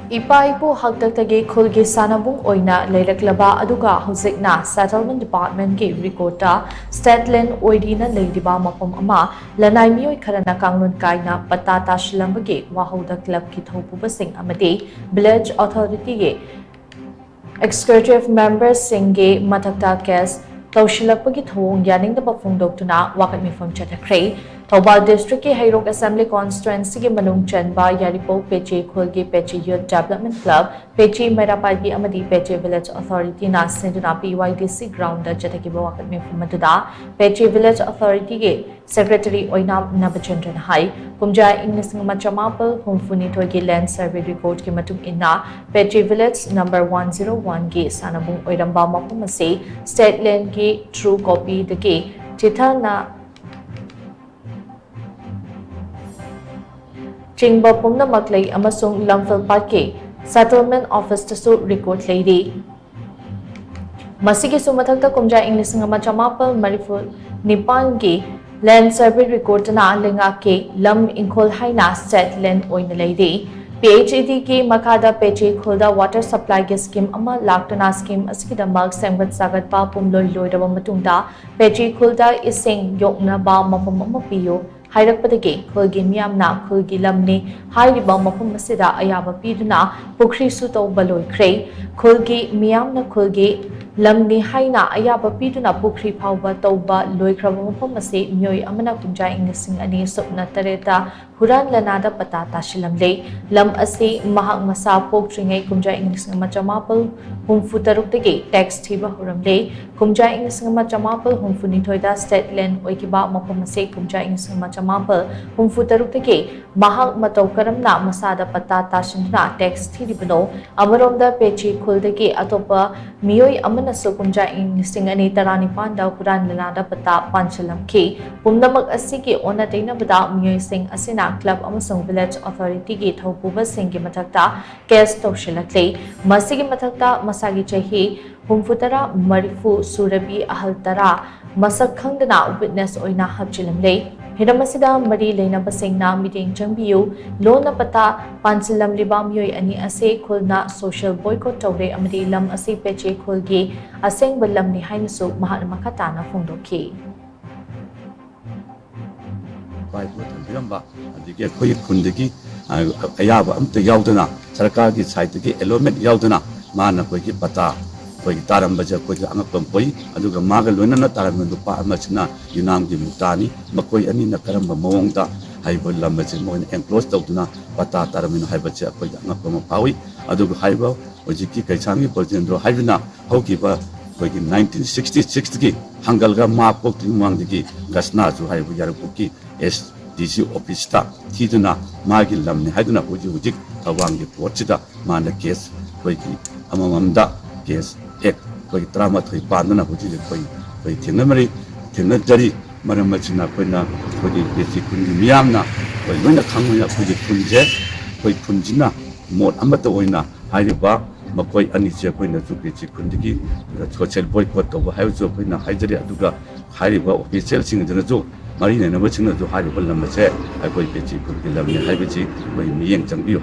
Ipa-ipu hagdagdagi khulgi sanabung oina leilaklaba aduga huzikna Settlement Department ki rikota State Land oidina leidiba mapom ama lanai mioi kharana kanglun kaina patata shilambagi wahauda club ki thopubasing amati Village Authority ki executive members singge mathakta case tawshilakpagi thong yaningdaba phongdoktuna wakat mifam chathakre Thoubal District की हैरोक assembly constituency के मनुंग चंबा यारिपो पेचे खुलगे पेचे youth development club पेचे मेरापागी अमदी पेचे विलेज अथॉरिटी ना सिंधुना PYDC ग्राउंड जतकी बवाकत में फुमतुदा पेचे विलेज अथॉरिटी के सेक्रेटरी ओइना नबचंद्रन हाई कुमजा इंग्लिसिंग मचमापल हुमफुनी थोगी लैंड सर्वे रिपोर्ट के मतुंग इन्ना पेचे विलेज नंबर 101 के सानबुंग ओइरंबा मफुम से स्टेट लैंड के ट्रू कॉपी दके चिथाना चिंगबा पुमनमक लई अमसुंग लमफिल पार्के सेटलमेंट ऑफिस तसु रिकॉर्ड लेरी मसीगे सुमथकता कुमजा इंग्लिसिंग अमा चमापल मरिफुल निपान के लैंड सर्वे रिकॉर्ड ना लेंगा के लम इंखोल हाइना सेट लैंड ओइन लेरी PHED के मखादा पेचे खुलदा वाटर सप्लाई के स्कीम अमा लाक्टना स्कीम अस्किदमक सेंगत सागत पा पुमलोय लोयदबा मतुंगदा पेचे खुलदा इसिंग योकनबा मफम अमा पियो हाइरकपदगे खुलगी मियामना खुलगी लमने हाइरिबा मफम असिदा अयाबा पीदुना पुखरी सुतो बलोयख्रे खुलगी मियामना खुलगी लमने हाइना अयाबा पीदुना पुखरी फावबा तौबा लोयख्रबा मफम असे मियोय अमना कुंजा इंगिसिंग अनि सुपना तरेता हुरान लनादा पता ताशिलमले लम असे महाक मसा पोक्ट्रिंगै कुंजा इंगिसिंग मचमापल हुमफु तरुक्तगे टैक्स थीबा हुरमले कुंजा इंगिसिंग मचमापल हुमफु निथोयदा स्टेट लैंड ओइकिबा मफम असे कुंजा इंगिसिंग मचमापल हुमफु तरुक्तगे महाक मतौ करमना मसादा पता ताशिनना टैक्स थीरिबनो अमरोमदा पेची खुलदगे अतोपा मियोय अमनसु कुंजा इंगिसिंग अनि तरानिपांदा हुरान लनादा पता पांचलमखे पुमनमक असिगे ओना तैनबदा मियोय सिंग असिना क्लब अमसंग विलेज अथॉरिटी की थौपुबा सिंह की मथक्ता केस तौशिलक्ले मसिगी मथक्ता मसागी चही हुमफुतरा मरिफु सुरबी अहल तरा मसक खंगदना विटनेस ओइना हबचिलमले हिरमसिदा मरी लेनबा सिंगना मीटिंग चंबियु लोना पता पांचलम लिबा मियोय अनि असे खुलना सोशल बॉयकॉट तौरे अमरी लम असे पेचे खुलगे असेंग बलमनि हाइनसु महान मखताना फोंदोखी अखोई खुंदगी अयाब अमत याउदना सरकार की साइड की एलोमेंट याउदना माना कोई पता कोई तारम बजे कोई अंगपम कोई अदुगा माग लोनना तारम दुपा अमचना युनाम की मुतानी मकोई अनि न करम मवंगदा हाइबो लमचे मोन एंक्लोज तौदना पता तारम हाइबचे कोई अंगपम पावी अदुगा हाइबो ओजिकी कैसांगी पोजेंद्रो हाइबना होकीबा कोई 1966 की हंगलगा मापोक तिमांगदी गसना जो हाइबो यारपुकी SDC ऑफिस ता थीदुना मागी लमने हाइदुना हुजिक थवांगी पोर्चिदा माना केस कोई अमममदा केस एक कोई त्रामा थई पादना हुजिक कोई थिनमरी थिनजरी मरम मचिना कोइना कोई बेसी कुनि मियामना कोई लोइना खंगना हुजि कुंजे कोई कुंजिना मोड अमत ओइना हाइबा मकोई अनिचे कोइना जुपि चिकुंदिगी सोशल बॉयकॉट तो हाइजो कोइना हाइजरी अदुगा हाइबा ऑफिशियल सिंग जनजो मरी ने नबचिंग जो हाइबा लमचे कोई पेची कुनि लमने हाइबची कोई मियेंग चंबियो